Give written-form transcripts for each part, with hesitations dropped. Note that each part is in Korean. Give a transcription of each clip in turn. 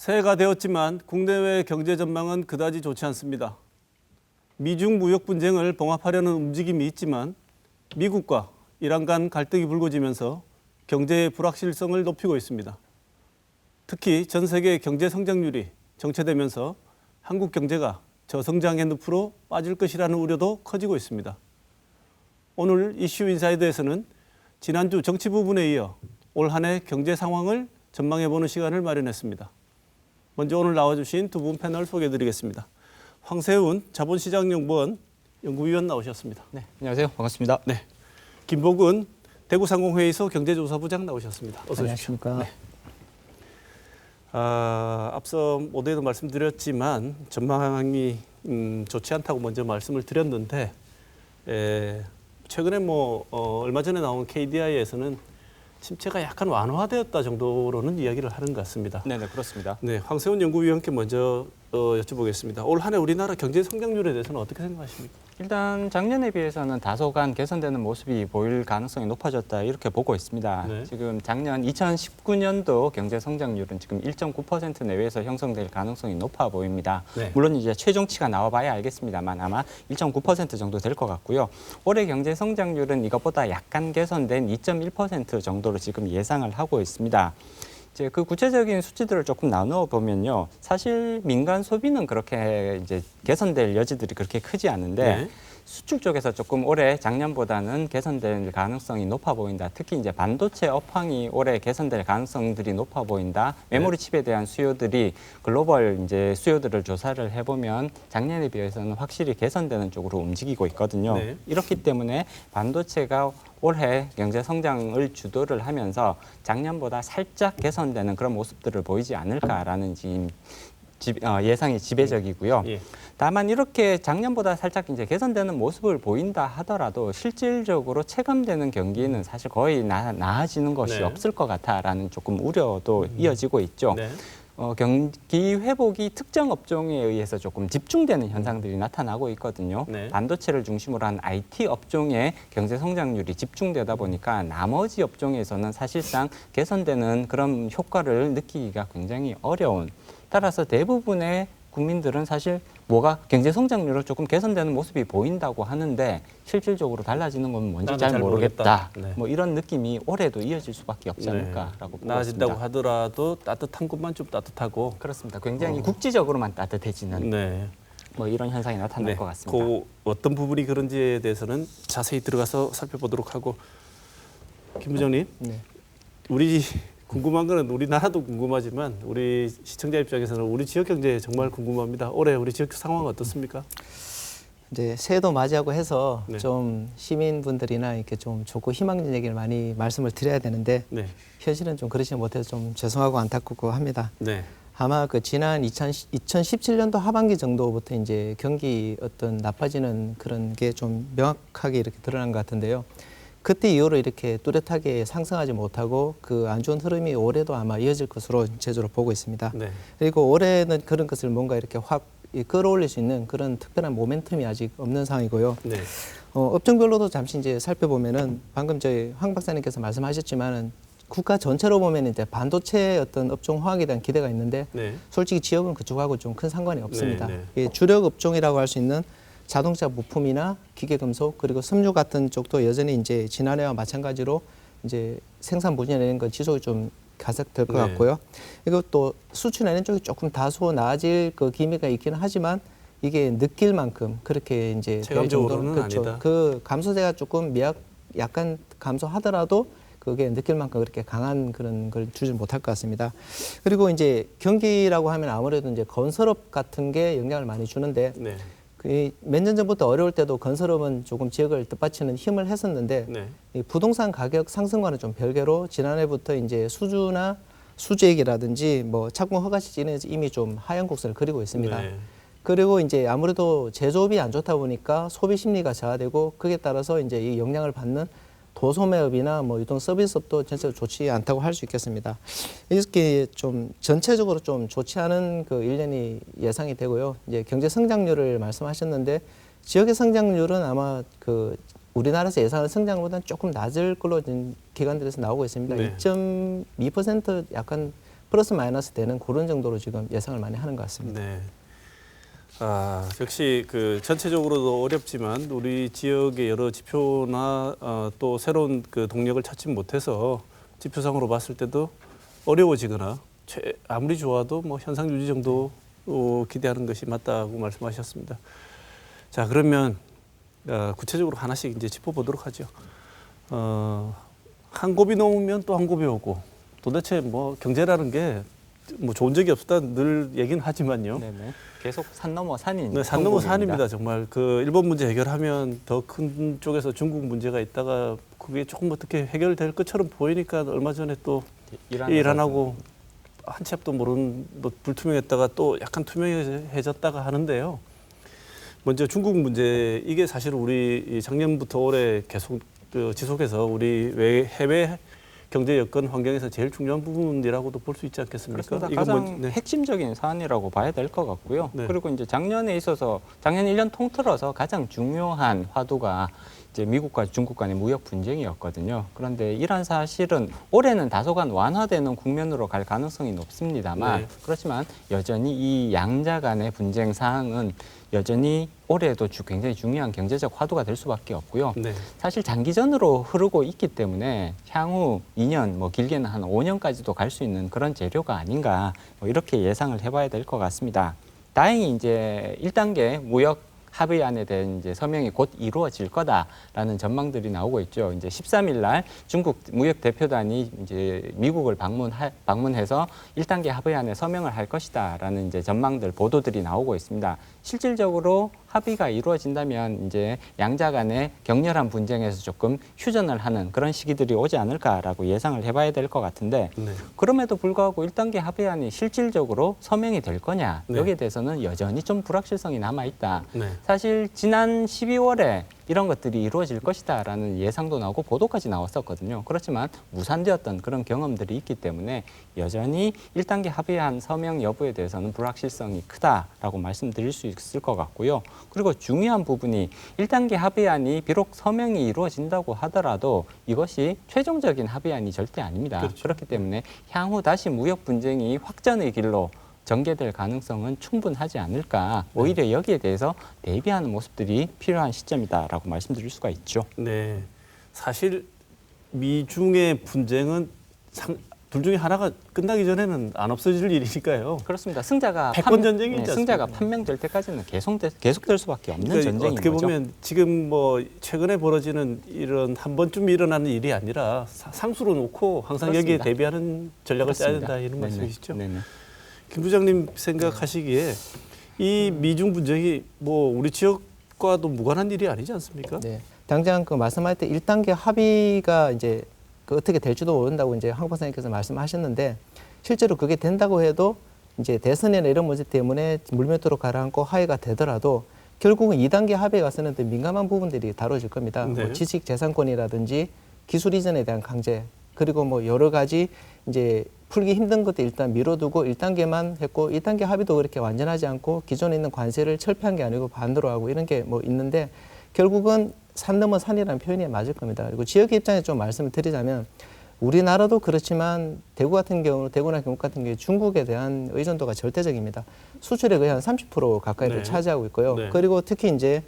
새해가 되었지만 국내외 경제 전망은 그다지 좋지 않습니다. 미중 무역 분쟁을 봉합하려는 움직임이 있지만 미국과 이란 간 갈등이 불거지면서 경제의 불확실성을 높이고 있습니다. 특히 전 세계 경제 성장률이 정체되면서 한국 경제가 저성장의 늪으로 빠질 것이라는 우려도 커지고 있습니다. 오늘 이슈 인사이드에서는 지난주 정치 부분에 이어 올 한 해 경제 상황을 전망해보는 시간을 마련했습니다. 먼저 오늘 나와주신 두 분 패널 소개해드리겠습니다. 황세훈 자본시장연구원 연구위원 나오셨습니다. 네, 안녕하세요. 반갑습니다. 네, 김복은 대구상공회의소 경제조사부장 나오셨습니다. 어서 오십시오. 안녕하십니까. 네. 앞서 모두에도 말씀드렸지만 전망이 좋지 않다고 먼저 말씀을 드렸는데 최근에 얼마 전에 나온 KDI에서는 침체가 약간 완화되었다 정도로는 이야기를 하는 것 같습니다. 네, 그렇습니다. 네, 황세훈 연구위원께 먼저 여쭤보겠습니다. 올 한 해 우리나라 경제 성장률에 대해서는 어떻게 생각하십니까? 일단 작년에 비해서는 다소간 개선되는 모습이 보일 가능성이 높아졌다 이렇게 보고 있습니다. 네. 지금 작년 2019년도 경제 성장률은 지금 1.9% 내외에서 형성될 가능성이 높아 보입니다. 네. 물론 이제 최종치가 나와봐야 알겠습니다만 아마 1.9% 정도 될 것 같고요. 올해 경제 성장률은 이것보다 약간 개선된 2.1% 정도로 지금 예상을 하고 있습니다. 이제 그 구체적인 수치들을 조금 나누어 보면요, 사실 민간 소비는 그렇게 이제 개선될 여지들이 그렇게 크지 않은데 네. 수출 쪽에서 조금 올해 작년보다는 개선될 가능성이 높아 보인다. 특히 이제 반도체 업황이 올해 개선될 가능성들이 높아 보인다. 메모리 칩에 대한 수요들이 글로벌 이제 수요들을 조사를 해보면 작년에 비해서는 확실히 개선되는 쪽으로 움직이고 있거든요. 네. 이렇기 때문에 반도체가 올해 경제 성장을 주도를 하면서 작년보다 살짝 개선되는 그런 모습들을 보이지 않을까라는 지금 예상이 지배적이고요. 예. 다만 이렇게 작년보다 살짝 이제 개선되는 모습을 보인다 하더라도 실질적으로 체감되는 경기는 사실 거의 나아지는 것이 네. 없을 것 같다라는 조금 우려도 이어지고 있죠. 네. 경기 회복이 특정 업종에 의해서 조금 집중되는 현상들이 나타나고 있거든요. 네. 반도체를 중심으로 한 IT 업종의 경제 성장률이 집중되다 보니까 나머지 업종에서는 사실상 개선되는 그런 효과를 느끼기가 굉장히 어려운, 따라서 대부분의 국민들은 사실 경제 성장률을 조금 개선되는 모습이 보인다고 하는데 실질적으로 달라지는 건 뭔지 나는 잘 잘 모르겠다. 모르겠다. 네. 뭐 이런 느낌이 올해도 이어질 수밖에 없지 않을까라고 보고 나아진다고 있습니다. 하더라도 따뜻한 곳만 좀 따뜻하고. 그렇습니다. 굉장히 국지적으로만 따뜻해지는 네. 뭐 이런 현상이 나타날 것 같습니다. 그 어떤 부분이 그런지에 대해서는 자세히 들어가서 살펴보도록 하고, 김 부장님, 네. 우리 궁금한 거는 우리나라도 궁금하지만 우리 시청자 입장에서는 우리 지역 경제 정말 궁금합니다. 올해 우리 지역 상황 어떻습니까? 이제 새해도 맞이하고 해서 네. 좀 시민분들이나 이렇게 좀 좋고 희망적인 얘기를 많이 말씀을 드려야 되는데 네, 현실은 좀 그러지 못해서 좀 죄송하고 안타깝고 합니다. 네, 아마 그 지난 2017년도 하반기 정도부터 이제 경기 어떤 나빠지는 그런 게 좀 명확하게 이렇게 드러난 것 같은데요. 그때 이후로 이렇게 뚜렷하게 상승하지 못하고 그 안 좋은 흐름이 올해도 아마 이어질 것으로 제주로 보고 있습니다. 네, 그리고 올해는 그런 것을 뭔가 이렇게 확 끌어올릴 수 있는 그런 특별한 모멘텀이 아직 없는 상황이고요. 네, 업종별로도 잠시 이제 살펴보면은 방금 저희 황 박사님께서 말씀하셨지만은 국가 전체로 보면 이제 반도체 어떤 업종 화학에 대한 기대가 있는데 네, 솔직히 지역은 그쪽하고 좀 큰 상관이 없습니다. 네. 예, 주력 업종이라고 할 수 있는 자동차 부품이나 기계금속 그리고 섬유 같은 쪽도 여전히 이제 지난해와 마찬가지로 이제 생산 부진이라는 건 지속이 좀 가속될 것 네. 같고요. 그리고 또 수출하는 쪽이 조금 다소 나아질 그 기미가 있기는 하지만 이게 느낄 만큼 그렇게 이제 될 체감적으로는 정도는 그렇죠. 아니다. 그 감소세가 조금 약간 감소하더라도 그게 느낄 만큼 그렇게 강한 그런 걸 주지 못할 것 같습니다. 그리고 이제 경기라고 하면 아무래도 이제 건설업 같은 게 영향을 많이 주는데 네, 몇 년 전부터 어려울 때도 건설업은 조금 지역을 뜻받치는 힘을 했었는데 네, 이 부동산 가격 상승과는 좀 별개로 지난해부터 이제 수주나 수주액이라든지 뭐 착공 허가 시즌에서 이미 좀 하향 곡선을 그리고 있습니다. 네. 그리고 이제 아무래도 제조업이 안 좋다 보니까 소비 심리가 저하되고 그에 따라서 이제 이 영향을 받는 도소매업이나 뭐 유통 서비스업도 전체적으로 좋지 않다고 할 수 있겠습니다. 이렇게 좀 전체적으로 좀 좋지 않은 그 1년이 예상이 되고요. 이제 경제 성장률을 말씀하셨는데 지역의 성장률은 아마 그 우리나라에서 예상하는 성장보다는 조금 낮을 걸로 지금 기관들에서 나오고 있습니다. 네. 2.2% 약간 플러스 마이너스 되는 그런 정도로 지금 예상을 많이 하는 것 같습니다. 네. 역시 그 전체적으로도 어렵지만 우리 지역의 여러 지표나 또 새로운 그 동력을 찾지 못해서 지표상으로 봤을 때도 어려워지거나 아무리 좋아도 뭐 현상 유지 정도 기대하는 것이 맞다고 말씀하셨습니다. 자, 그러면 구체적으로 하나씩 이제 짚어보도록 하죠. 한 곱이 넘으면 또 한 곱이 오고 도대체 뭐 경제라는 게 뭐 좋은 적이 없다 늘 얘기는 하지만요. 네네. 계속 산 넘어 산인. 네, 산 넘어 산입니다. 정말 그 일본 문제 해결하면 더 큰 쪽에서 중국 문제가 있다가 그게 조금 어떻게 해결될 것처럼 보이니까 얼마 전에 또 이란하고 한 치 앞도 모르는 뭐 불투명했다가 또 약간 투명해졌다가 하는데요. 먼저 중국 문제 이게 사실 우리 작년부터 올해 계속 지속해서 우리 해외 경제 여건 환경에서 제일 중요한 부분이라고도 볼 수 있지 않겠습니까? 그렇습니다. 가장 핵심적인 사안이라고 봐야 될 것 같고요. 네. 그리고 이제 작년에 있어서 작년 1년 통틀어서 가장 중요한 화두가 이제 미국과 중국 간의 무역 분쟁이었거든요. 그런데 이런 사실은 올해는 다소간 완화되는 국면으로 갈 가능성이 높습니다만 그렇지만 여전히 이 양자 간의 분쟁 사항은 여전히 올해도 굉장히 중요한 경제적 화두가 될 수밖에 없고요. 사실 장기전으로 흐르고 있기 때문에 향후 2년, 뭐 길게는 한 5년까지도 갈 수 있는 그런 재료가 아닌가 뭐 이렇게 예상을 해봐야 될 것 같습니다. 다행히 이제 1단계 무역 합의안에 대한 이제 서명이 곧 이루어질 거다라는 전망들이 나오고 있죠. 이제 13일 날 중국 무역 대표단이 이제 미국을 방문해서 1단계 합의안에 서명을 할 것이다라는 이제 전망들 보도들이 나오고 있습니다. 실질적으로 합의가 이루어진다면 이제 양자 간의 격렬한 분쟁에서 조금 휴전을 하는 그런 시기들이 오지 않을까라고 예상을 해봐야 될 것 같은데 그럼에도 불구하고 1단계 합의안이 실질적으로 서명이 될 거냐 여기에 대해서는 여전히 좀 불확실성이 남아있다. 사실 지난 12월에 이런 것들이 이루어질 것이다라는 예상도 나오고 보도까지 나왔었거든요. 그렇지만 무산되었던 그런 경험들이 있기 때문에 여전히 1단계 합의안 서명 여부에 대해서는 불확실성이 크다라고 말씀드릴 수 있을 것 같고요. 그리고 중요한 부분이 1단계 합의안이 비록 서명이 이루어진다고 하더라도 이것이 최종적인 합의안이 절대 아닙니다. 그렇기 때문에 향후 다시 무역 분쟁이 확전의 길로 전개될 가능성은 충분하지 않을까. 오히려 여기에 대해서 대비하는 모습들이 필요한 시점이다라고 말씀드릴 수가 있죠. 네, 사실 미중의 분쟁은 둘 중에 하나가 끝나기 전에는 안 없어질 일이니까요. 그렇습니다. 승자가 패권 전쟁이지 승자가 판명될 때까지는 계속될 수밖에 없는 그러니까 전쟁인 어떻게 거죠. 보면 지금 뭐 최근에 벌어지는 이런 한 번쯤 일어나는 일이 아니라 상수로 놓고 항상 그렇습니다. 여기에 대비하는 전략을 짜야 된다 이런 말씀이시죠. 네네. 김 부장님 생각하시기에 이 미중 분쟁이 뭐 우리 지역과도 무관한 일이 아니지 않습니까? 네. 당장 그 말씀할 때 1단계 합의가 이제 그 어떻게 될지도 모른다고 이제 황 박사님께서 말씀하셨는데 실제로 그게 된다고 해도 이제 대선이나 이런 문제 때문에 물밑으로 가라앉고 합의가 되더라도 결국은 2단계 합의에 가서는 또 민감한 부분들이 다뤄질 겁니다. 뭐 지식 재산권이라든지 기술 이전에 대한 강제 그리고 뭐 여러 가지 이제 풀기 힘든 것도 일단 미뤄두고 1단계만 했고 2단계 합의도 그렇게 완전하지 않고 기존에 있는 관세를 철폐한 게 아니고 반대로 하고 이런 게 뭐 있는데 결국은 산 넘어 산이라는 표현이 맞을 겁니다. 그리고 지역 입장에 좀 말씀을 드리자면 우리나라도 그렇지만 대구나 경북 같은 경우에 중국에 대한 의존도가 절대적입니다. 수출의 거의 한 30% 가까이를 차지하고 있고요. 그리고 특히 이제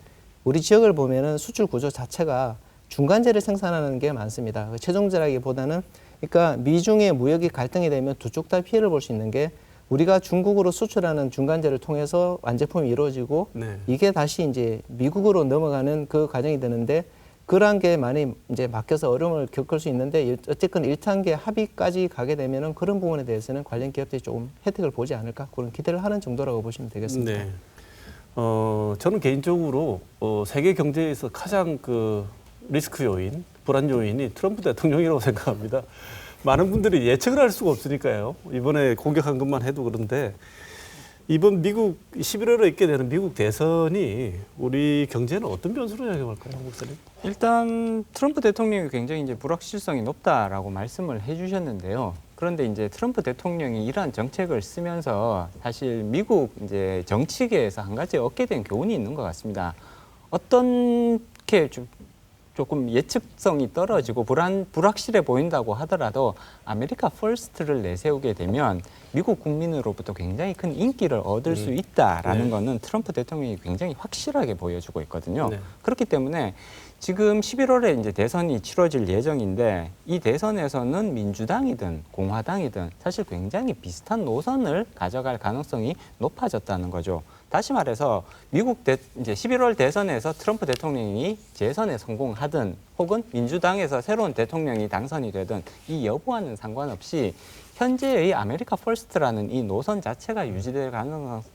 우리 지역을 보면은 수출 구조 자체가 중간재를 생산하는 게 많습니다. 최종재라기보다는 그러니까 미중의 무역이 갈등이 되면 두 쪽 다 피해를 볼 수 있는 게 우리가 중국으로 수출하는 중간재를 통해서 완제품이 이루어지고 이게 다시 이제 미국으로 넘어가는 그 과정이 되는데 그러한 게 많이 이제 막혀서 어려움을 겪을 수 있는데 어쨌든 1단계 합의까지 가게 되면은 그런 부분에 대해서는 관련 기업들이 조금 혜택을 보지 않을까 그런 기대를 하는 정도라고 보시면 되겠습니다. 네. 저는 개인적으로 세계 경제에서 가장 그 리스크 요인, 불안 요인이 트럼프 대통령이라고 생각합니다. 많은 분들이 예측을 할 수가 없으니까요. 이번에 공격한 것만 해도 그런데 이번 미국 11월에 있게 되는 미국 대선이 우리 경제는 어떤 변수로 작용할까요, 한 목사님? 일단 트럼프 대통령이 굉장히 이제 불확실성이 높다라고 말씀을 해주셨는데요. 그런데 이제 트럼프 대통령이 이러한 정책을 쓰면서 사실 미국 이제 정치계에서 한 가지 얻게 된 교훈이 있는 것 같습니다. 어떻게 좀 조금 예측성이 떨어지고 불확실해 보인다고 하더라도 아메리카 퍼스트를 내세우게 되면 미국 국민으로부터 굉장히 큰 인기를 얻을 수 있다라는 거는 트럼프 대통령이 굉장히 확실하게 보여주고 있거든요. 네. 그렇기 때문에 지금 11월에 이제 대선이 치러질 예정인데 이 대선에서는 민주당이든 공화당이든 사실 굉장히 비슷한 노선을 가져갈 가능성이 높아졌다는 거죠. 다시 말해서 이제 11월 대선에서 트럼프 대통령이 재선에 성공하든 혹은 민주당에서 새로운 대통령이 당선이 되든 이 여부와는 상관없이 현재의 아메리카 퍼스트라는 이 노선 자체가 유지될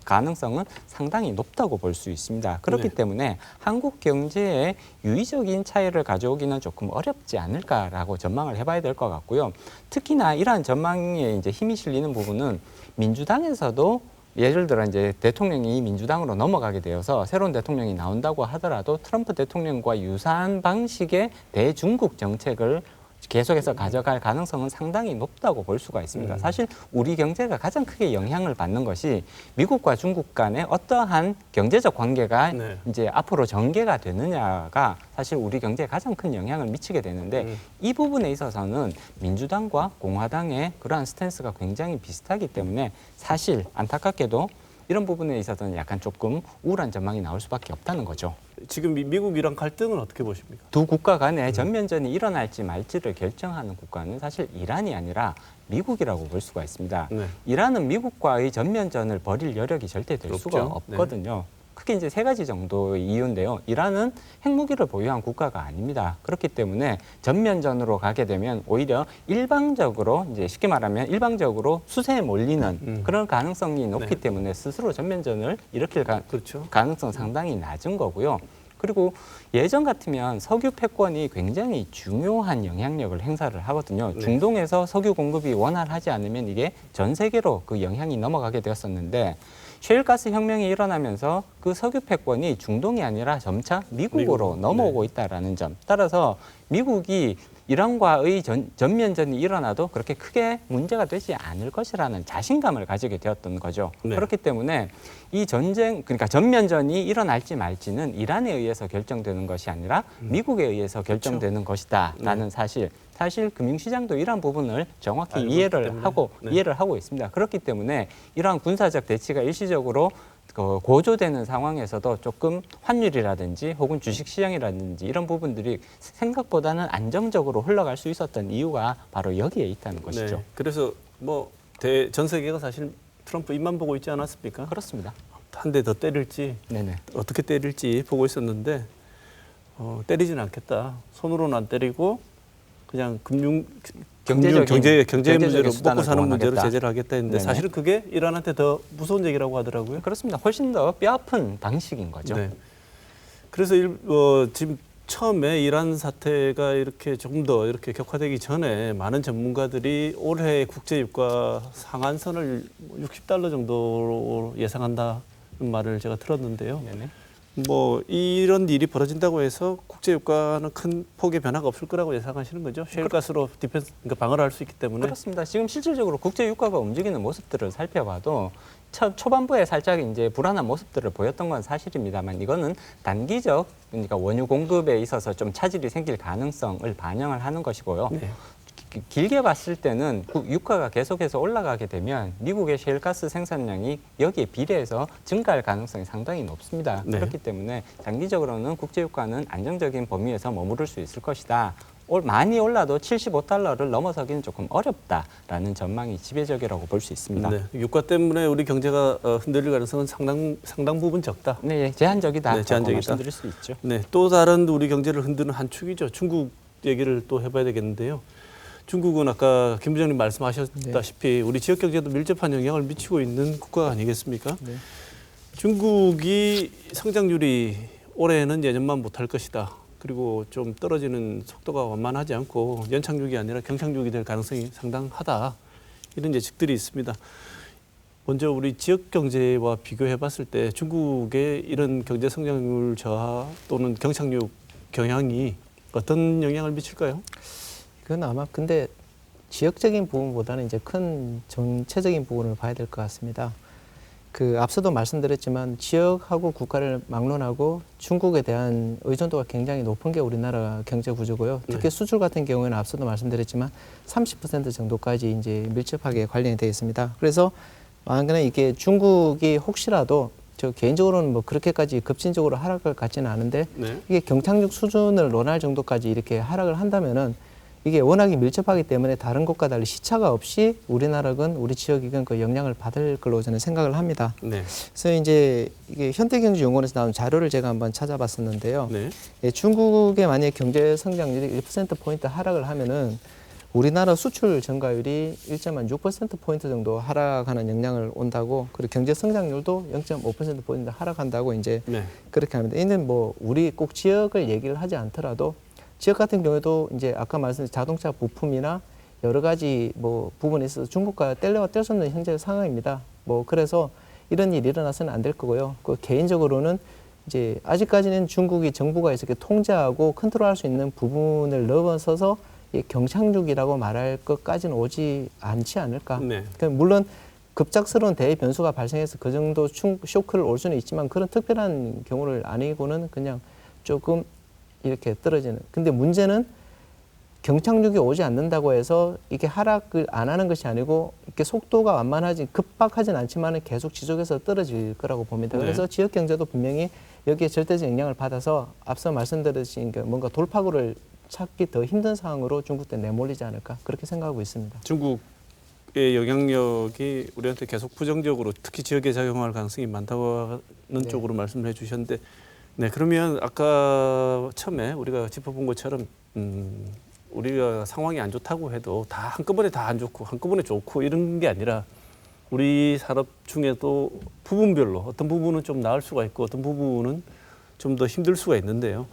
가능성은 상당히 높다고 볼 수 있습니다. 그렇기 네. 때문에 한국 경제에 유의적인 차이를 가져오기는 조금 어렵지 않을까라고 전망을 해봐야 될 것 같고요. 특히나 이러한 전망에 이제 힘이 실리는 부분은 민주당에서도 예를 들어 이제 대통령이 민주당으로 넘어가게 되어서 새로운 대통령이 나온다고 하더라도 트럼프 대통령과 유사한 방식의 대중국 정책을 계속해서 가져갈 가능성은 상당히 높다고 볼 수가 있습니다. 사실 우리 경제가 가장 크게 영향을 받는 것이 미국과 중국 간의 어떠한 경제적 관계가 네. 이제 앞으로 전개가 되느냐가 사실 우리 경제에 가장 큰 영향을 미치게 되는데 이 부분에 있어서는 민주당과 공화당의 그러한 스탠스가 굉장히 비슷하기 때문에 사실 안타깝게도 이런 부분에 있어서는 약간 조금 우울한 전망이 나올 수밖에 없다는 거죠. 지금 미국 이란 갈등은 어떻게 보십니까? 두 국가 간에 전면전이 일어날지 말지를 결정하는 국가는 사실 이란이 아니라 미국이라고 볼 수가 있습니다. 네. 이란은 미국과의 전면전을 벌일 여력이 절대 될 수가 없죠. 없거든요. 크게 이제 세 가지 정도의 이유인데요. 이란은 핵무기를 보유한 국가가 아닙니다. 그렇기 때문에 전면전으로 가게 되면 오히려 일방적으로 이제 쉽게 말하면 일방적으로 수세에 몰리는 그런 가능성이 높기 네. 때문에 스스로 전면전을 일으킬 그렇죠. 가능성 상당히 낮은 거고요. 그리고 예전 같으면 석유 패권이 굉장히 중요한 영향력을 행사를 하거든요. 네. 중동에서 석유 공급이 원활하지 않으면 이게 전 세계로 그 영향이 넘어가게 되었었는데 셰일가스 혁명이 일어나면서 그 석유 패권이 중동이 아니라 점차 미국으로 미국. 넘어오고 있다라는 점. 따라서 미국이 이란과의 전면전이 일어나도 그렇게 크게 문제가 되지 않을 것이라는 자신감을 가지게 되었던 거죠. 네. 그렇기 때문에 이 전쟁, 그러니까 전면전이 일어날지 말지는 이란에 의해서 결정되는 것이 아니라 미국에 의해서 결정되는 것이다라는 사실 금융시장도 이러한 부분을 정확히 알고 이해를 있기 때문에. 하고 네. 이해를 하고 있습니다. 그렇기 때문에 이러한 군사적 대치가 일시적으로 고조되는 상황에서도 조금 환율이라든지 혹은 주식시장이라든지 이런 부분들이 생각보다는 안정적으로 흘러갈 수 있었던 이유가 바로 여기에 있다는 것이죠. 네. 그래서 뭐 전 세계가 사실 트럼프 입만 보고 있지 않았습니까? 그렇습니다. 한 대 더 때릴지 네네. 어떻게 때릴지 보고 있었는데 때리지는 않겠다. 손으로는 안 때리고 그냥 경제 경제적인 문제로 수단을 먹고 사는 문제로 동원하겠다. 제재를 하겠다 했는데 네네. 사실은 그게 이란한테 더 무서운 얘기라고 하더라고요. 그렇습니다. 훨씬 더 뼈아픈 방식인 거죠. 네. 그래서 지금 처음에 이란 사태가 이렇게 조금 더 이렇게 격화되기 전에 많은 전문가들이 올해 국제 유가 상한선을 60달러 정도로 예상한다는 말을 제가 들었는데요. 네네. 뭐 이런 일이 벌어진다고 해서 국제 유가는 큰 폭의 변화가 없을 거라고 예상하시는 거죠? 셰일가스로 그러니까 방어를 할 수 있기 때문에. 그렇습니다. 지금 실질적으로 국제 유가가 움직이는 모습들을 살펴봐도 초반부에 살짝 이제 불안한 모습들을 보였던 건 사실입니다만 이거는 단기적 그러니까 원유 공급에 있어서 좀 차질이 생길 가능성을 반영을 하는 것이고요. 네. 길게 봤을 때는 유가가 계속해서 올라가게 되면 미국의 셰일가스 생산량이 여기에 비례해서 증가할 가능성이 상당히 높습니다. 네. 그렇기 때문에 장기적으로는 국제 유가는 안정적인 범위에서 머무를 수 있을 것이다. 많이 올라도 75달러를 넘어서기는 조금 어렵다라는 전망이 지배적이라고 볼 수 있습니다. 네. 유가 때문에 우리 경제가 흔들릴 가능성은 상당 부분 적다. 네, 제한적이다. 네, 제한적이다. 말씀드릴 수 있죠. 네, 또 다른 우리 경제를 흔드는 한 축이죠. 중국 얘기를 또 해봐야 되겠는데요. 중국은 아까 김 부장님 말씀하셨다시피 우리 지역 경제도 밀접한 영향을 미치고 있는 국가 아니겠습니까? 네. 중국이 성장률이 올해는 예년만 못할 것이다. 그리고 좀 떨어지는 속도가 완만하지 않고 연착륙이 아니라 경착륙이 될 가능성이 상당하다. 이런 예측들이 있습니다. 먼저 우리 지역 경제와 비교해 봤을 때 중국의 이런 경제 성장률 저하 또는 경착륙 경향이 어떤 영향을 미칠까요? 그건 아마 근데 지역적인 부분보다는 이제 큰 전체적인 부분을 봐야 될 것 같습니다. 그 앞서도 말씀드렸지만 지역하고 국가를 막론하고 중국에 대한 의존도가 굉장히 높은 게 우리나라 경제 구조고요. 특히 수출 같은 경우에는 앞서도 말씀드렸지만 30% 정도까지 이제 밀접하게 관련이 되어 있습니다. 그래서 만약에 이게 중국이 혹시라도 저 개인적으로는 뭐 그렇게까지 급진적으로 하락을 갖지는 않은데 네. 이게 경착륙 수준을 논할 정도까지 이렇게 하락을 한다면은 이게 워낙에 밀접하기 때문에 다른 곳과 달리 시차가 없이 우리나라건 우리 지역이건 그 영향을 받을 걸로 저는 생각을 합니다. 네. 그래서 이제 이게 현대경제연구원에서 나온 자료를 제가 한번 찾아봤었는데요. 네. 예, 중국의 만약 경제 성장률이 1%포인트 하락을 하면은 우리나라 수출 증가율이 1.6%포인트 정도 하락하는 영향을 온다고, 그리고 경제 성장률도 0.5%포인트 하락한다고 이제 네. 그렇게 합니다. 이는 뭐 우리 꼭 지역을 얘기를 하지 않더라도 지역 같은 경우에도 이제 아까 말씀드린 자동차 부품이나 여러 가지 뭐 부분에 있어서 중국과 뗄래야 뗄 수 없는 현재 상황입니다. 뭐 그래서 이런 일이 일어나서는 안 될 거고요. 그 개인적으로는 이제 아직까지는 중국이 정부가 이렇게 통제하고 컨트롤할 수 있는 부분을 넘어서서 경착륙이라고 말할 것까지는 오지 않지 않을까. 네. 그러니까 물론 급작스러운 대변수가 발생해서 그 정도 쇼크를 올 수는 있지만 그런 특별한 경우를 아니고는 그냥 조금 이렇게 떨어지는. 근데 문제는 경착륙이 오지 않는다고 해서 이게 하락을 안 하는 것이 아니고 이렇게 속도가 완만하지 급박하진 않지만 계속 지속해서 떨어질 거라고 봅니다. 네. 그래서 지역 경제도 분명히 여기에 절대적 영향을 받아서 앞서 말씀드린 뭔가 돌파구를 찾기 더 힘든 상황으로 중국 때 내몰리지 않을까 그렇게 생각하고 있습니다. 중국의 영향력이 우리한테 계속 부정적으로 특히 지역에 작용할 가능성이 많다고 하는 네. 쪽으로 말씀을 해주셨는데, 네, 그러면 아까 처음에 우리가 짚어본 것처럼 우리가 상황이 안 좋다고 해도 다 한꺼번에 다 안 좋고 한꺼번에 좋고 이런 게 아니라 우리 산업 중에도 부분별로 어떤 부분은 좀 나을 수가 있고 어떤 부분은 좀 더 힘들 수가 있는데요.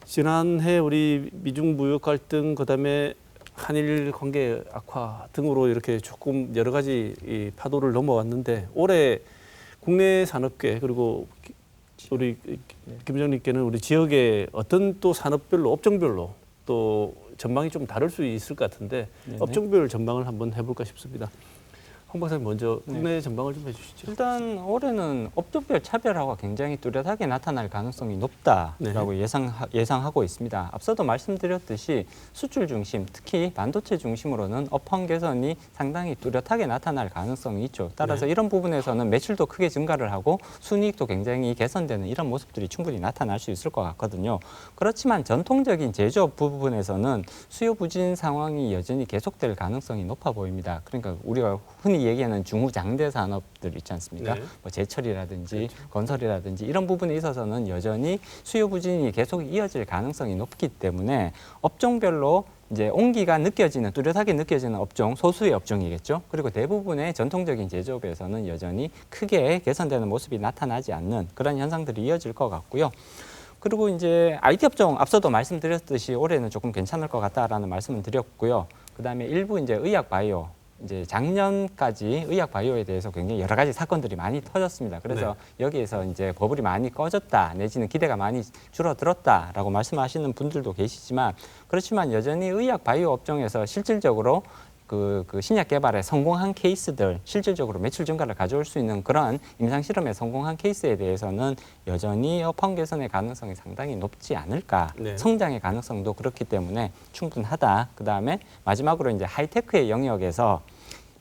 지난해 우리 미중 무역 갈등, 그다음에 한일 관계 악화 등으로 이렇게 조금 여러 가지 이 파도를 넘어왔는데 올해 국내 산업계 그리고 우리 김 부장님께는 우리 지역의 어떤 또 산업별로 업종별로 또 전망이 좀 다를 수 있을 것 같은데 네네. 업종별 전망을 한번 해볼까 싶습니다. 홍 박사님 먼저 국내 전망을 좀 해주시죠. 일단 올해는 업종별 차별화가 굉장히 뚜렷하게 나타날 가능성이 높다라고 예상하고 있습니다. 앞서도 말씀드렸듯이 수출 중심, 특히 반도체 중심으로는 업황 개선이 상당히 뚜렷하게 나타날 가능성이 있죠. 따라서 이런 부분에서는 매출도 크게 증가를 하고 순이익도 굉장히 개선되는 이런 모습들이 충분히 나타날 수 있을 것 같거든요. 그렇지만 전통적인 제조업 부분에서는 수요 부진 상황이 여전히 계속될 가능성이 높아 보입니다. 그러니까 우리가 흔히 얘기하는 중후장대 산업들 있지 않습니까? 네. 뭐 제철이라든지 건설이라든지 이런 부분에 있어서는 여전히 수요 부진이 계속 이어질 가능성이 높기 때문에 업종별로 이제 온기가 느껴지는, 뚜렷하게 느껴지는 업종, 소수의 업종이겠죠. 그리고 대부분의 전통적인 제조업에서는 여전히 크게 개선되는 모습이 나타나지 않는 그런 현상들이 이어질 것 같고요. 그리고 이제 IT 업종 앞서도 말씀드렸듯이 올해는 조금 괜찮을 것 같다라는 말씀을 드렸고요. 그다음에 일부 이제 의학 바이오, 이제 작년까지 의학 바이오에 대해서 굉장히 여러 가지 사건들이 많이 터졌습니다. 그래서 여기에서 이제 버블이 많이 꺼졌다, 내지는 기대가 많이 줄어들었다라고 말씀하시는 분들도 계시지만, 그렇지만 여전히 의학 바이오 업종에서 실질적으로 그 신약 개발에 성공한 케이스들, 실질적으로 매출 증가를 가져올 수 있는 그런 임상 실험에 성공한 케이스에 대해서는 여전히 업황 개선의 가능성이 상당히 높지 않을까. 네. 성장의 가능성도 그렇기 때문에 충분하다. 그다음에 마지막으로 이제 하이테크의 영역에서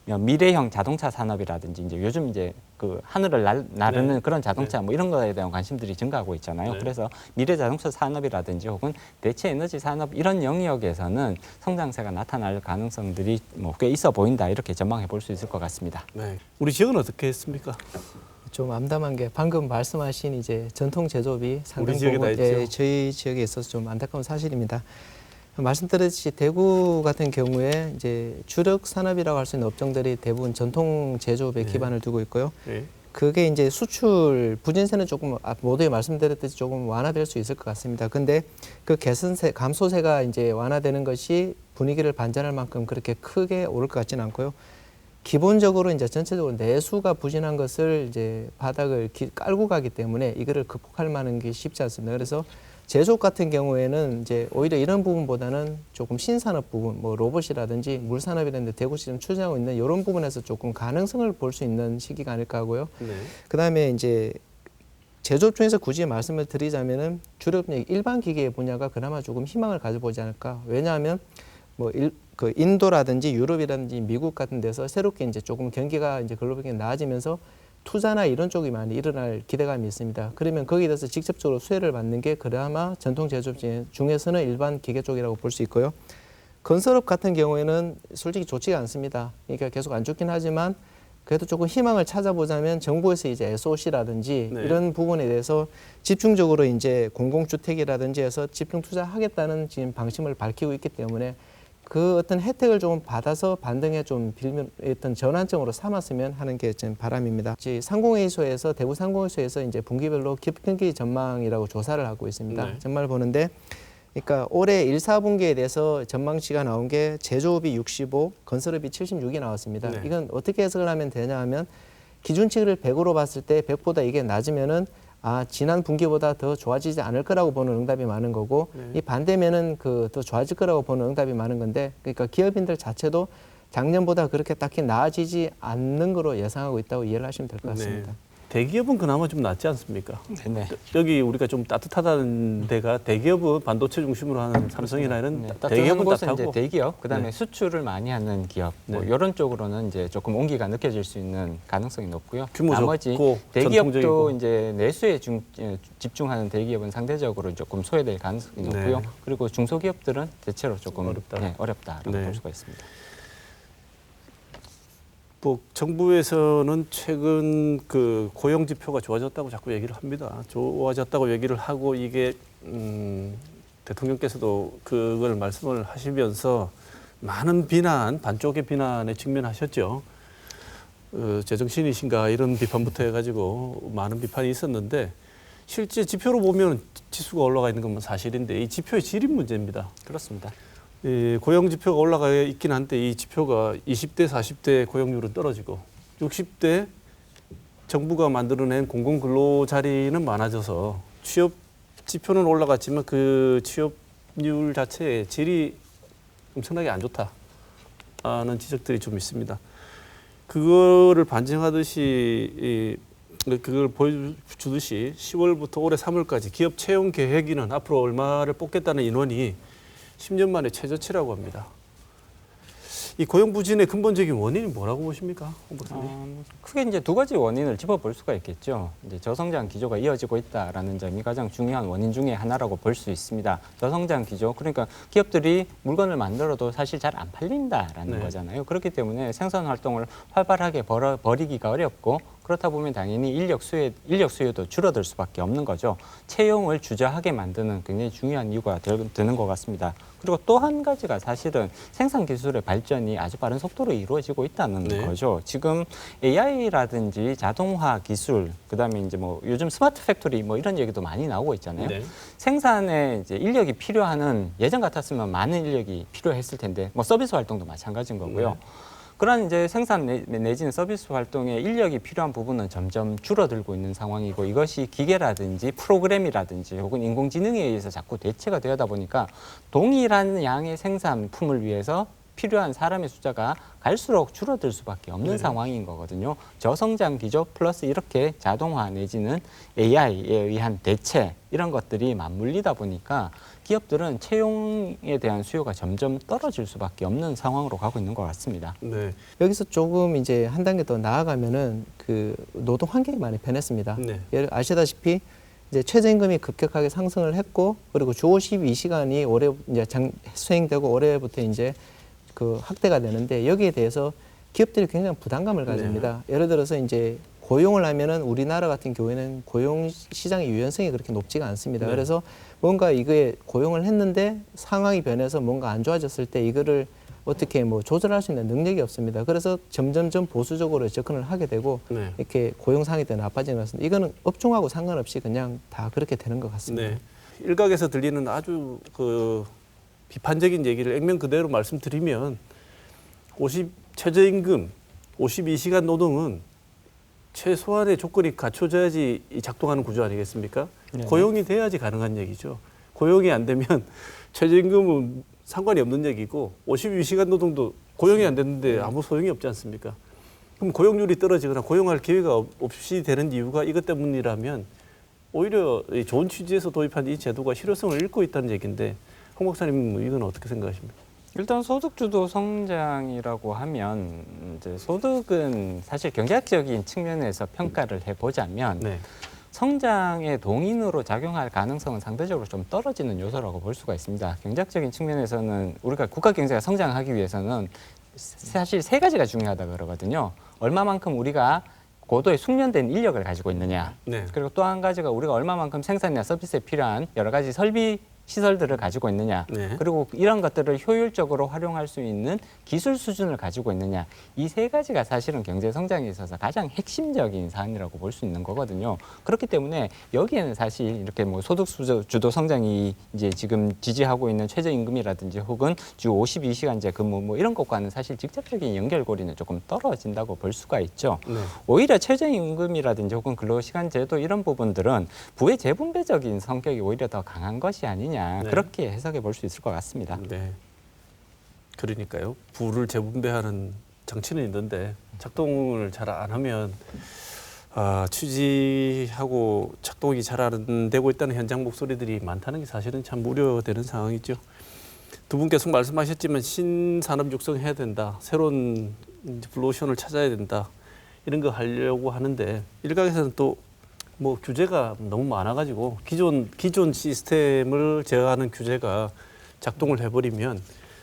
미래형 자동차 산업이라든지 이제 요즘 이제 그 하늘을 나르는 그런 자동차 뭐 이런 거에 대한 관심들이 증가하고 있잖아요. 네. 그래서 미래 자동차 산업이라든지 혹은 대체 에너지 산업 이런 영역에서는 성장세가 나타날 가능성들이 뭐 꽤 있어 보인다, 이렇게 전망해 볼 수 있을 것 같습니다. 네. 우리 지역은 어떻게 했습니까? 좀 암담한 게 방금 말씀하신 이제 전통 제조업이 상당 지역에 부분 다 있죠. 저희 지역에 있어서 좀 안타까운 사실입니다. 말씀드렸듯이 대구 같은 경우에 이제 주력 산업이라고 할 수 있는 업종들이 대부분 전통 제조업에 기반을 두고 있고요. 네. 그게 이제 수출 부진세는 조금 모두에 말씀드렸듯이 조금 완화될 수 있을 것 같습니다. 근데 그 개선세, 감소세가 이제 완화되는 것이 분위기를 반전할 만큼 그렇게 크게 오를 것 같지는 않고요. 기본적으로 이제 전체적으로 내수가 부진한 것을 이제 바닥을 깔고 가기 때문에 이거를 극복할 만한 게 쉽지 않습니다. 그래서 제조업 같은 경우에는 이제 오히려 이런 부분보다는 조금 신산업 부분, 뭐 로봇이라든지 물산업이라는 데 대구시좀 추진하고 있는 이런 부분에서 조금 가능성을 볼 수 있는 시기가 아닐까 하고요. 네. 그다음에 이제 제조업 중에서 굳이 말씀을 드리자면은 주력 일반 기계 분야가 그나마 조금 희망을 가져보지 않을까. 왜냐하면 그 인도라든지 유럽이라든지 미국 같은 데서 새롭게 이제 조금 경기가 이제 글로벌하게 나아지면서 투자나 이런 쪽이 많이 일어날 기대감이 있습니다. 그러면 거기에 대해서 직접적으로 수혜를 받는 게 그나마 전통 제조업 중에서는 일반 기계 쪽이라고 볼 수 있고요. 건설업 같은 경우에는 솔직히 좋지가 않습니다. 그러니까 계속 안 좋긴 하지만 그래도 조금 희망을 찾아보자면 정부에서 이제 SOC라든지 네. 이런 부분에 대해서 집중적으로 이제 공공주택이라든지 해서 집중 투자하겠다는 지금 방침을 밝히고 있기 때문에 그 어떤 혜택을 좀 받아서 반등에 좀 빌면 어떤 전환점으로 삼았으면 하는 게 제 바람입니다. 상공회의소에서 대구 상공회의소에서 이제 분기별로 경기 전망이라고 조사를 하고 있습니다. 네. 전망을 보는데, 그러니까 올해 1, 4분기에 대해서 전망치가 나온 게 제조업이 65, 건설업이 76이 나왔습니다. 네. 이건 어떻게 해석을 하면 되냐 하면 기준치를 100으로 봤을 때 100보다 이게 낮으면은 지난 분기보다 더 좋아지지 않을 거라고 보는 응답이 많은 거고, 이 반대면은 더 좋아질 거라고 보는 응답이 많은 건데, 그러니까 기업인들 자체도 작년보다 그렇게 딱히 나아지지 않는 거로 예상하고 있다고 이해를 하시면 될 것 같습니다. 네. 대기업은 그나마 좀 낫지 않습니까? 네. 여기 우리가 좀 따뜻하다는 데가 대기업은 반도체 중심으로 하는 삼성이나 이런 네, 대기업은 따뜻한 곳은 따뜻하고 이제 대기업, 그다음에 네. 수출을 많이 하는 기업, 뭐 네. 이런 쪽으로는 이제 조금 온기가 느껴질 수 있는 가능성이 높고요. 규모 나머지 좋고 대기업도 전통적이고. 이제 내수에 집중하는 대기업은 상대적으로 조금 소외될 가능성이 높고요. 네. 그리고 중소기업들은 대체로 조금 어렵다. 어렵다라고 네. 볼 수가 있습니다. 뭐 정부에서는 최근 그 고용 지표가 좋아졌다고 자꾸 얘기를 합니다. 좋아졌다고 얘기를 하고 이게 대통령께서도 그걸 말씀을 하시면서 많은 비난, 반쪽의 비난에 직면하셨죠. 제정신이신가 이런 비판부터 해가지고 많은 비판이 있었는데 실제 지표로 보면 지수가 올라가 있는 건 사실인데 이 지표의 질이 문제입니다. 그렇습니다. 고용 지표가 올라가 있긴 한데 이 지표가 20대, 40대 고용률은 떨어지고 60대 정부가 만들어낸 공공근로 자리는 많아져서 취업 지표는 올라갔지만 그 취업률 자체의 질이 엄청나게 안 좋다는 지적들이 좀 있습니다. 그거를 반증하듯이 그걸 보여주듯이 10월부터 올해 3월까지 기업 채용 계획위는 앞으로 얼마를 뽑겠다는 인원이 10년 만에 최저치라고 합니다. 이 고용 부진의 근본적인 원인이 뭐라고 보십니까, 홍 박사님? 크게 이제 두 가지 원인을 짚어볼 수가 있겠죠. 이제 저성장 기조가 이어지고 있다라는 점이 가장 중요한 원인 중에 하나라고 볼 수 있습니다. 저성장 기조, 그러니까 기업들이 물건을 만들어도 사실 잘 안 팔린다라는 네. 거잖아요. 그렇기 때문에 생산 활동을 활발하게 벌이기가 어렵고 그렇다 보면 당연히 인력 수요도 줄어들 수밖에 없는 거죠. 채용을 주저하게 만드는 굉장히 중요한 이유가 드는 것 같습니다. 그리고 또 한 가지가 사실은 생산 기술의 발전이 아주 빠른 속도로 이루어지고 있다는 네. 거죠. 지금 AI라든지 자동화 기술, 그다음에 이제 뭐 요즘 스마트 팩토리 뭐 이런 얘기도 많이 나오고 있잖아요. 네. 생산에 이제 인력이 필요하는, 예전 같았으면 많은 인력이 필요했을 텐데 뭐 서비스 활동도 마찬가지인 거고요. 네. 그런 이제 생산 내지는 서비스 활동에 인력이 필요한 부분은 점점 줄어들고 있는 상황이고, 이것이 기계라든지 프로그램이라든지 혹은 인공지능에 의해서 자꾸 대체가 되다 보니까 동일한 양의 생산품을 위해서 필요한 사람의 숫자가 갈수록 줄어들 수밖에 없는 네. 상황인 거거든요. 저성장 기조 플러스 이렇게 자동화 내지는 AI에 의한 대체, 이런 것들이 맞물리다 보니까 기업들은 채용에 대한 수요가 점점 떨어질 수밖에 없는 상황으로 가고 있는 것 같습니다. 네. 여기서 조금 이제 한 단계 더 나아가면은 그 노동 환경이 많이 변했습니다. 네. 아시다시피 이제 최저임금이 급격하게 상승을 했고, 그리고 주 52시간이 올해 이제 수행되고 올해부터 이제 그 확대가 되는데, 여기에 대해서 기업들이 굉장히 부담감을 가집니다. 예를 들어서 이제 고용을 하면은 우리나라 같은 경우에는 고용 시장의 유연성이 그렇게 높지가 않습니다. 네. 그래서 뭔가 이거에 고용을 했는데 상황이 변해서 뭔가 안 좋아졌을 때 이거를 어떻게 뭐 조절할 수 있는 능력이 없습니다. 그래서 점점점 보수적으로 접근을 하게 되고 네. 이렇게 고용 상황이 더 나빠지는 것 같습니다. 이거는 업종하고 상관없이 그냥 다 그렇게 되는 것 같습니다. 네. 일각에서 들리는 아주 그 비판적인 얘기를 액면 그대로 말씀드리면 최저임금 52시간 노동은 최소한의 조건이 갖춰져야지 작동하는 구조 아니겠습니까? 네. 고용이 돼야지 가능한 얘기죠. 고용이 안 되면 최저임금은 상관이 없는 얘기고 52시간 노동도 고용이 안 됐는데 아무 소용이 없지 않습니까? 그럼 고용률이 떨어지거나 고용할 기회가 없이 되는 이유가 이것 때문이라면 오히려 이 좋은 취지에서 도입한 이 제도가 실효성을 잃고 있다는 얘기인데 홍 박사님 이건 어떻게 생각하십니까? 일단 소득주도 성장이라고 하면 이제 소득은 사실 경제학적인 측면에서 평가를 해보자면 네. 성장의 동인으로 작용할 가능성은 상대적으로 좀 떨어지는 요소라고 볼 수가 있습니다. 경제학적인 측면에서는 우리가 국가 경제가 성장하기 위해서는 사실 세 가지가 중요하다 그러거든요. 얼마만큼 우리가 고도의 숙련된 인력을 가지고 있느냐. 네. 그리고 또 한 가지가 우리가 얼마만큼 생산이나 서비스에 필요한 여러 가지 설비 시설들을 가지고 있느냐. 네. 그리고 이런 것들을 효율적으로 활용할 수 있는 기술 수준을 가지고 있느냐. 이 세 가지가 사실은 경제 성장에 있어서 가장 핵심적인 사안이라고 볼 수 있는 거거든요. 그렇기 때문에 여기에는 사실 이렇게 뭐 소득 주도 성장이 이제 지금 지지하고 있는 최저임금이라든지 혹은 주 52시간제 근무 뭐 이런 것과는 사실 직접적인 연결고리는 조금 떨어진다고 볼 수가 있죠. 네. 오히려 최저임금이라든지 혹은 근로시간제도 이런 부분들은 부의 재분배적인 성격이 오히려 더 강한 것이 아니냐. 네. 그렇게 해석해 볼 수 있을 것 같습니다. 네. 그러니까요. 부를 재분배하는 장치는 있는데 작동을 잘 안 하면 취지하고 작동이 잘 안 되고 있다는 현장 목소리들이 많다는 게 사실은 참 우려되는 상황이죠. 두 분 계속 말씀하셨지만 신산업 육성해야 된다. 새로운 블루오션을 찾아야 된다. 이런 거 하려고 하는데 일각에서는 또 뭐 규제가 너무 많아가지고 기존 시스템을 제어하는 규제가 작동을 해버리면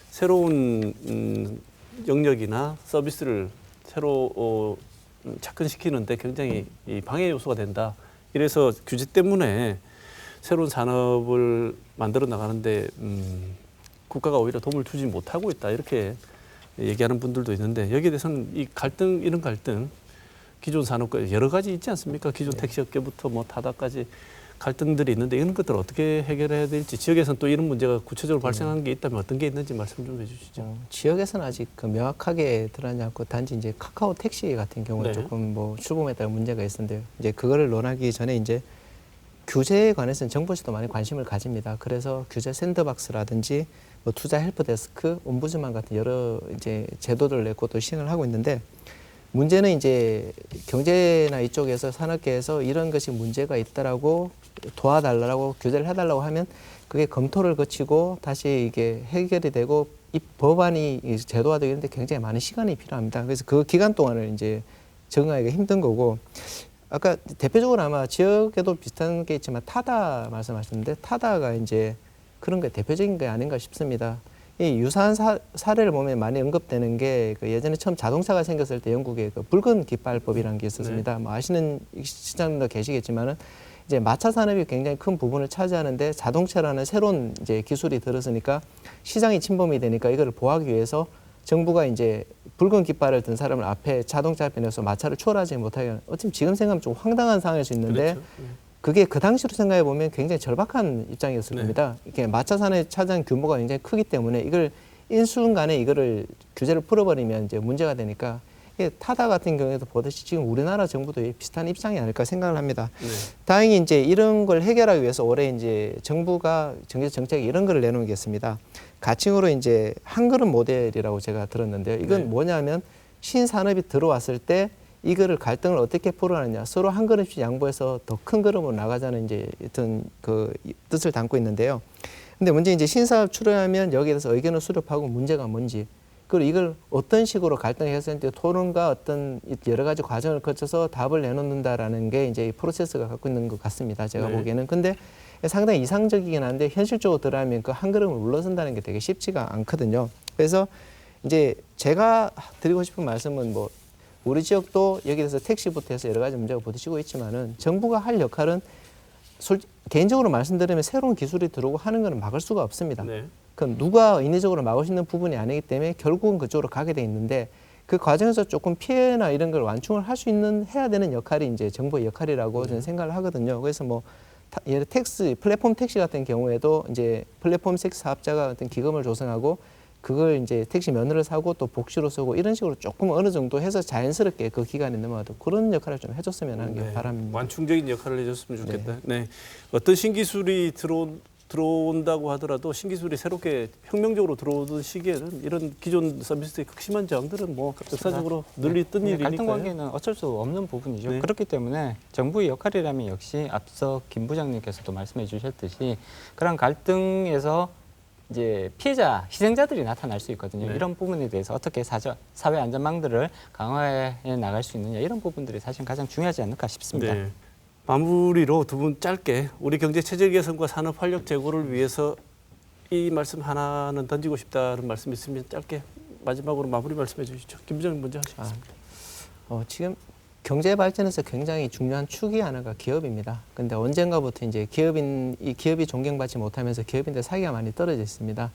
새로운 영역이나 서비스를 새로 접근시키는데 굉장히 이 방해 요소가 된다. 이래서 규제 때문에 새로운 산업을 만들어 나가는데 국가가 오히려 도움을 주지 못하고 있다. 이렇게 얘기하는 분들도 있는데 여기에 대해서는 이런 갈등 기존 산업과 여러 가지 있지 않습니까? 기존 택시업계부터 뭐 타다까지 갈등들이 있는데 이런 것들을 어떻게 해결해야 될지 지역에서는 또 이런 문제가 구체적으로 발생하는 게 있다면 어떤 게 있는지 말씀 좀 해주시죠. 지역에서는 아직 명확하게 드러나지 않고 단지 이제 카카오 택시 같은 경우는 네. 조금 뭐 출범에 따라 문제가 있었는데요. 이제 그거를 논하기 전에 이제 규제에 관해서는 정부에서도 많이 관심을 가집니다. 그래서 규제 샌드박스라든지 뭐 투자 헬프데스크, 옴부즈만 같은 여러 이제 제도를 내고 또 시행을 하고 있는데 문제는 이제 경제나 이쪽에서 산업계에서 이런 것이 문제가 있다라고 도와달라고 규제를 해달라고 하면 그게 검토를 거치고 다시 이게 해결이 되고 이 법안이 제도화되는데 굉장히 많은 시간이 필요합니다. 그래서 그 기간 동안을 이제 적응하기가 힘든 거고 아까 대표적으로 아마 지역에도 비슷한 게 있지만 타다 말씀하셨는데 타다가 이제 그런 게 대표적인 게 아닌가 싶습니다. 이 유사한 사례를 보면 많이 언급되는 게 그 예전에 처음 자동차가 생겼을 때 영국의 그 붉은 깃발법이라는 게 있었습니다. 뭐 아시는 시장님도 계시겠지만은 이제 마차 산업이 굉장히 큰 부분을 차지하는데 자동차라는 새로운 이제 기술이 들어서니까 시장이 침범이 되니까 이거를 보호하기 위해서 정부가 이제 붉은 깃발을 든 사람을 앞에 자동차 앞에 내서 마차를 초월하지 못하게 하는 어쩌면 지금 생각하면 좀 황당한 상황일 수 있는데 그렇죠. 그게 그 당시로 생각해 보면 굉장히 절박한 입장이었을 네. 겁니다. 이게 마차 산업의 차지한 규모가 굉장히 크기 때문에 이걸 일순간에 이거를 규제를 풀어버리면 이제 문제가 되니까 이게 타다 같은 경우에도 보듯이 지금 우리나라 정부도 비슷한 입장이 아닐까 생각을 합니다. 네. 다행히 이제 이런 걸 해결하기 위해서 올해 이제 정부가 경제 정책에 이런 걸 내놓은 게 있습니다. 가칭으로 이제 한 그릇 모델이라고 제가 들었는데요. 이건 네. 뭐냐면 신산업이 들어왔을 때 이거를 갈등을 어떻게 풀어가느냐 서로 한 그릇씩 양보해서 더 큰 그릇으로 나가자는 이제 어떤 그 뜻을 담고 있는데요. 근데 문제 이제 신사업 출연하면 여기에 대해서 의견을 수렴하고 문제가 뭔지 그리고 이걸 어떤 식으로 갈등을 했을 때 토론과 어떤 여러 가지 과정을 거쳐서 답을 내놓는다라는 게 이제 이 프로세스가 갖고 있는 것 같습니다. 제가 네. 보기에는. 근데 상당히 이상적이긴 한데 현실적으로 들어가면 그 한 그릇을 물러선다는 게 되게 쉽지가 않거든요. 그래서 이제 제가 드리고 싶은 말씀은 뭐 우리 지역도 여기에 대해서 택시부터 해서 여러 가지 문제가 부딪히고 있지만은 정부가 할 역할은 개인적으로 말씀드리면 새로운 기술이 들어오고 하는 것은 막을 수가 없습니다. 네. 그건 누가 인위적으로 막을 수 있는 부분이 아니기 때문에 결국은 그쪽으로 가게 돼 있는데 그 과정에서 조금 피해나 이런 걸 완충을 할 수 있는 해야 되는 역할이 이제 정부의 역할이라고 저는 생각을 하거든요. 그래서 뭐 예를 플랫폼 택시 같은 경우에도 이제 플랫폼 택시 사업자가 어떤 기금을 조성하고 그걸 이제 택시 면허를 사고 또 복지로 쓰고 이런 식으로 조금 어느 정도 해서 자연스럽게 그 기간이 넘어가도 그런 역할을 좀 해줬으면 하는 게 바람입니다. 완충적인 역할을 해줬으면 좋겠다. 네. 어떤 신기술이 들어온다고 하더라도 신기술이 새롭게 혁명적으로 들어오던 시기에는 이런 기존 서비스의 극심한 저항들은 뭐 역사적으로 늘 있던 갈등 일이니까요. 관계는 어쩔 수 없는 부분이죠. 네. 그렇기 때문에 정부의 역할이라면 역시 앞서 김 부장님께서도 말씀해 주셨듯이 그런 갈등에서 이제 피해자, 희생자들이 나타날 수 있거든요. 네. 이런 부분에 대해서 어떻게 사회 안전망들을 강화해 나갈 수 있느냐 이런 부분들이 사실 가장 중요하지 않을까 싶습니다. 네. 마무리로 두 분 짧게 우리 경제 체질 개선과 산업 활력 제고를 위해서 이 말씀 하나는 던지고 싶다는 말씀 있으면 짧게 마지막으로 마무리 말씀해 주시죠. 김 부장님 먼저 하시겠습니다. 지금 경제 발전에서 굉장히 중요한 축이 하나가 기업입니다. 근데 언젠가부터 이제 이 기업이 존경받지 못하면서 기업인들 사기가 많이 떨어져 있습니다.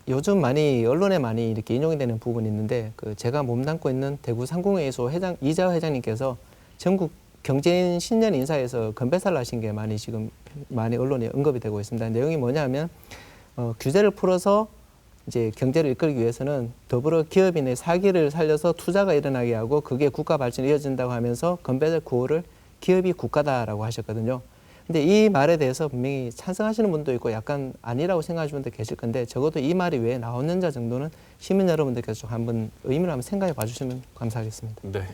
요즘 많이 언론에 많이 이렇게 인용이 되는 부분이 있는데 제가 몸담고 있는 대구 상공회의소 이자 회장님께서 전국 경제인 신년 인사에서 건배사를 하신 게 많이 언론에 언급이 되고 있습니다. 내용이 뭐냐면 규제를 풀어서 이제 경제를 이끌기 위해서는 더불어 기업인의 사기를 살려서 투자가 일어나게 하고 그게 국가 발전에 이어진다고 하면서 건배사 구호를 기업이 국가다라고 하셨거든요. 근데 이 말에 대해서 분명히 찬성하시는 분도 있고 약간 아니라고 생각하시는 분도 계실 건데 적어도 이 말이 왜 나오는지 정도는 시민 여러분들께서 좀 한번 의미를 한번 생각해 봐주시면 감사하겠습니다. 네.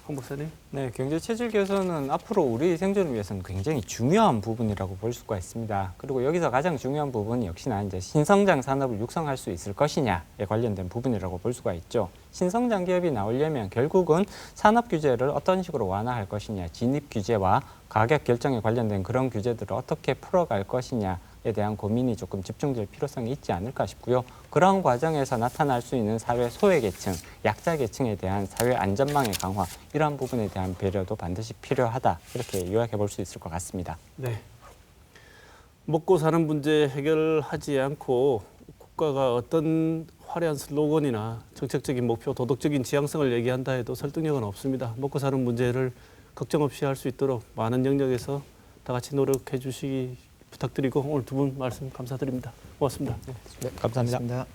홍 박사님. 네, 경제 체질 개선은 앞으로 우리 생존을 위해서는 굉장히 중요한 부분이라고 볼 수가 있습니다. 그리고 여기서 가장 중요한 부분이 역시나 이제 신성장 산업을 육성할 수 있을 것이냐에 관련된 부분이라고 볼 수가 있죠. 신성장 기업이 나오려면 결국은 산업 규제를 어떤 식으로 완화할 것이냐, 진입 규제와 가격 결정에 관련된 그런 규제들을 어떻게 풀어갈 것이냐에 대한 고민이 조금 집중될 필요성이 있지 않을까 싶고요. 그런 과정에서 나타날 수 있는 사회 소외계층, 약자계층에 대한 사회 안전망의 강화, 이러한 부분에 대한 배려도 반드시 필요하다. 이렇게 요약해 볼 수 있을 것 같습니다. 네. 먹고 사는 문제 해결하지 않고 국가가 어떤 화려한 슬로건이나 정책적인 목표, 도덕적인 지향성을 얘기한다 해도 설득력은 없습니다. 먹고 사는 문제를 걱정 없이 할 수 있도록 많은 영역에서 다 같이 노력해 주시기 부탁드리고 오늘 두 분 말씀 감사드립니다. 고맙습니다. 네, 감사합니다. 고맙습니다.